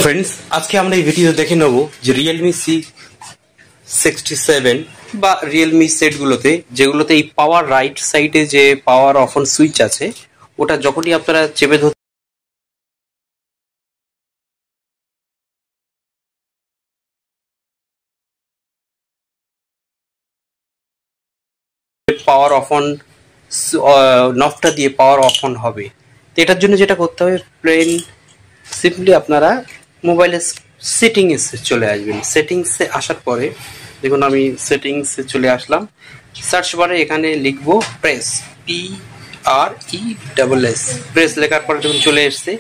Friends, আজকে আমরা এই ভিডিও দেখে নেব যে রিয়েলমি C67 বা রিয়েলমি সেটগুলোতে যেগুলোতে এই পাওয়ার রাইট সাইডে যে পাওয়ার অফ অন সুইচ আছে, ওটা যখনই আপনারা চেপে ধরতে পাওয়ার অফ অন নবটা দিয়ে পাওয়ার অফ অন হবে। তো এটার জন্য যেটা করতে হবে, সিম্পলি আপনারা মোবাইলের সেটিংসে চলে আসবেন। সেটিংসে আসার পরে দেখুন আমি সেটিংসে চলে আসলাম। সার্চ বারে এখানে লিখবো প্রেস, PRESS, প্রেস লেখার পরে দেখুন চলে এসছে।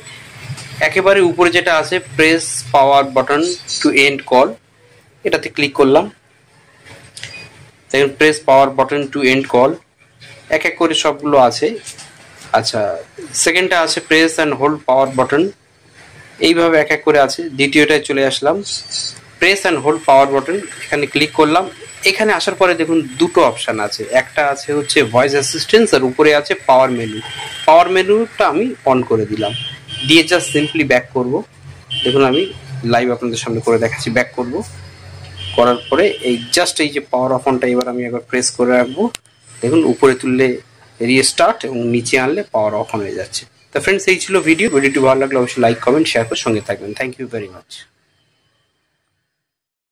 একেবারে উপরে যেটা আছে press power button to end call, এটাতে ক্লিক করলাম। দেখুন press power button to end call, এক এক করে সবগুলো আছে। আচ্ছা, সেকেন্ডটা আছে press and hold power button, এইভাবে এক এক করে আছে। দ্বিতীয়টায় চলে আসলাম, press and hold power button, এখানে ক্লিক করলাম। এখানে আসার পরে দেখুন দুটো অপশান আছে, একটা আছে হচ্ছে ভয়েস অ্যাসিস্ট্যান্স আর উপরে আছে পাওয়ার মেনু। পাওয়ার মেনুটা আমি অন করে দিলাম, দিয়ে জাস্ট সিম্পলি ব্যাক করব। দেখুন আমি লাইভ আপনাদের সামনে করে দেখাচ্ছি। ব্যাক করব, করার পরে এই জাস্ট এই যে পাওয়ার অফ অনটা এবার আমি একবার প্রেস করে রাখবো। দেখুন উপরে তুললে রিস্টার্ট এবং নিচে আনলে পাওয়ার অফ অন হয়ে যাচ্ছে। তো ফ্রেন্ডস, এই ছিল ভিডিওটি ভালো লাগলে অবশ্যই লাইক কমেন্ট শেয়ার করে সঙ্গে থাকবেন। Thank you very much.